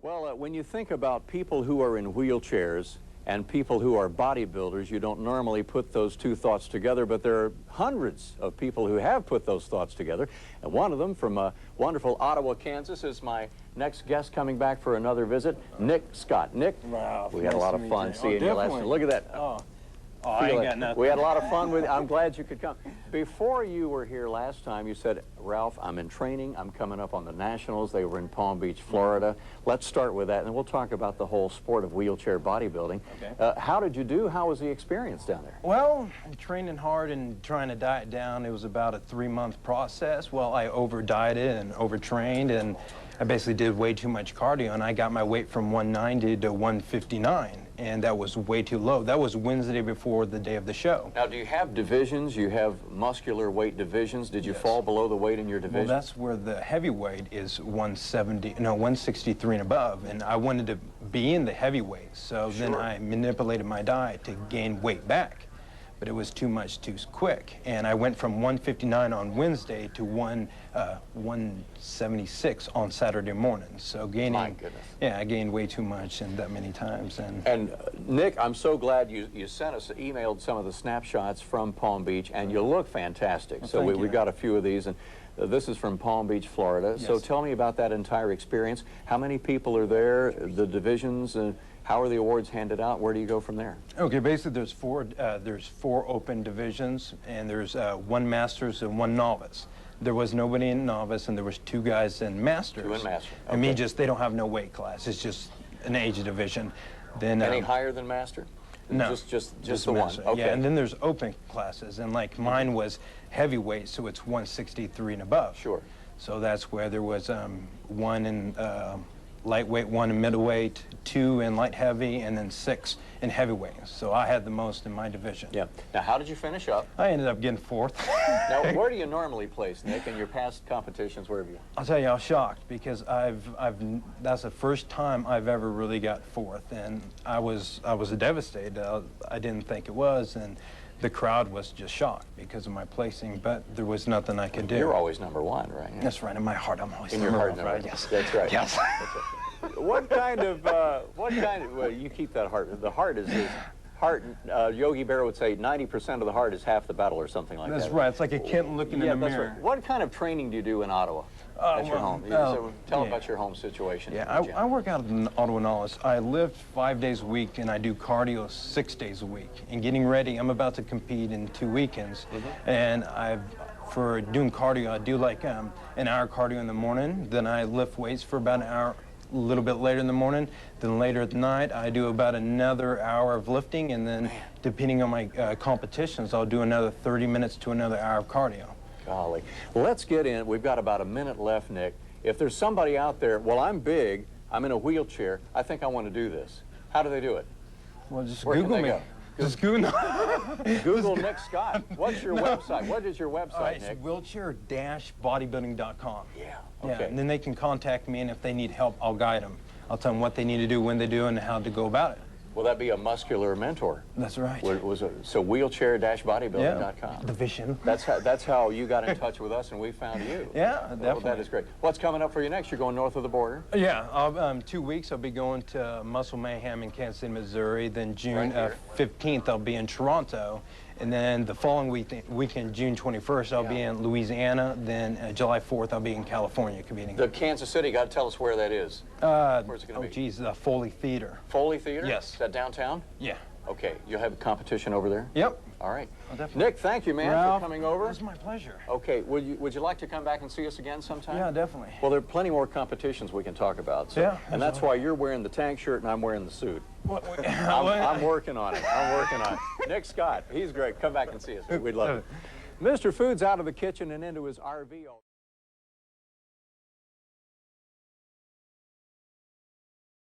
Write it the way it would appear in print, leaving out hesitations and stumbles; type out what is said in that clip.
Well, when you think about people who are in wheelchairs and people who are bodybuilders, you don't normally put those two thoughts together, but there are hundreds of people who have put those thoughts together. And one of them from wonderful Ottawa, Kansas, is my next guest coming back for another visit, Nick Scott. Nick, wow, we had a lot of fun seeing you last night. Look at that. I ain't got nothing. We had a lot of fun with you. I'm glad you could come. Before you were here last time, you said, Ralph, I'm in training. I'm coming up on the Nationals. They were in Palm Beach, Florida. Let's start with that, and we'll talk about the whole sport of wheelchair bodybuilding. Okay. How did you do? How was the experience down there? Well, training hard and trying to diet down. It was about a 3-month process. Well, I over-dieted and overtrained, and I basically did way too much cardio, and I got my weight from 190 to 159. And that was way too low. That was Wednesday before the day of the show. Now, do you have divisions? You have muscular weight divisions. Did you fall below the weight in your division? Well, that's where the heavyweight is 163 and above, and I wanted to be in the heavyweight, so then I manipulated my diet to gain weight back. But it was too much too quick, and I went from 159 on Wednesday to 176 on Saturday morning. So gaining, my goodness. Yeah, I gained way too much and that many times. And Nick, I'm so glad you sent us, emailed some of the snapshots from Palm Beach, and you look fantastic. Well, so we got a few of these, and this is from Palm Beach, Florida. Yes. So tell me about that entire experience. How many people are there? The divisions? How are the awards handed out? Where do you go from there? Okay, basically there's four open divisions, and there's one masters and one novice. There was nobody in novice, and there was 2 guys in masters. 2 in master. Okay. I mean, they don't have no weight class. It's just an age division. Then any higher than master? No, just the master. one. Okay. Yeah, and then there's open classes, and like mine was heavyweight, so it's 163 and above. Sure. So that's where there was 1 in lightweight, 1 in middleweight, 2 in light heavy, and then 6 in heavyweight. So I had the most in my division. Yeah. Now, how did you finish up? I ended up getting 4th. Now, where do you normally place, Nick, in your past competitions? Where have you? I'll tell you, I was shocked because that's the first time I've ever really got 4th, and I was devastated. I didn't think it was, and the crowd was just shocked because of my placing, but there was nothing I could do. You're always number 1, right? Yeah. That's right. In my heart, I'm always in number your 1. Right? Yes. That's right. Yes. That's right. What kind of, well, you keep that heart. The heart is heart, Yogi Berra would say 90% of the heart is half the battle or something like that. That's right. It's like a kitten looking in the mirror. Right. What kind of training do you do in Ottawa at your home? So tell about your home situation. Yeah, I work out in Ottawa Knowledge. I lift 5 days a week, and I do cardio 6 days a week. And getting ready, I'm about to compete in 2 weekends. And for doing cardio, I do like an hour cardio in the morning. Then I lift weights for about an hour a little bit later in the morning. Then later at night, I do about another hour of lifting. And then depending on my competitions, I'll do another 30 minutes to another hour of cardio. Golly. Let's get in. We've got about a minute left, Nick. If there's somebody out there, well, I'm big, I'm in a wheelchair, I think I want to do this. How do they do it? Well, just Where Google me. Go? Just Google. Google Nick Scott. What's your website? What is your website, Nick? It's wheelchair-bodybuilding.com. Yeah. Okay. Yeah, and then they can contact me, and if they need help, I'll guide them. I'll tell them what they need to do, when they do, and how to go about it. Will that be a muscular mentor? That's right. So wheelchair-bodybuilding.com. Yeah, division. That's how you got in touch with us and we found you. Yeah, definitely. Well, that is great. What's coming up for you next? You're going north of the border? Yeah, 2 weeks I'll be going to Muscle Mayhem in Kansas City, Missouri. Then June 15th I'll be in Toronto. And then the following weekend, June 21st, I'll be in Louisiana. Then July 4th, I'll be in California competing. The Kansas City, got to tell us where that is. Where's it going to be? Geez, the Foley Theater. Foley Theater? Yes. Is that downtown? Yeah. Okay, you'll have a competition over there? Yep. All right. Well, Nick, thank you, man, Ralph, for coming over. It was my pleasure. Okay, would you like to come back and see us again sometime? Yeah, definitely. Well, there are plenty more competitions we can talk about. So, yeah. And that's why you're wearing the tank shirt and I'm wearing the suit. I'm working on it. I'm working on it. Nick Scott, he's great. Come back and see us. We'd love it. Mr. Food's out of the kitchen and into his RV.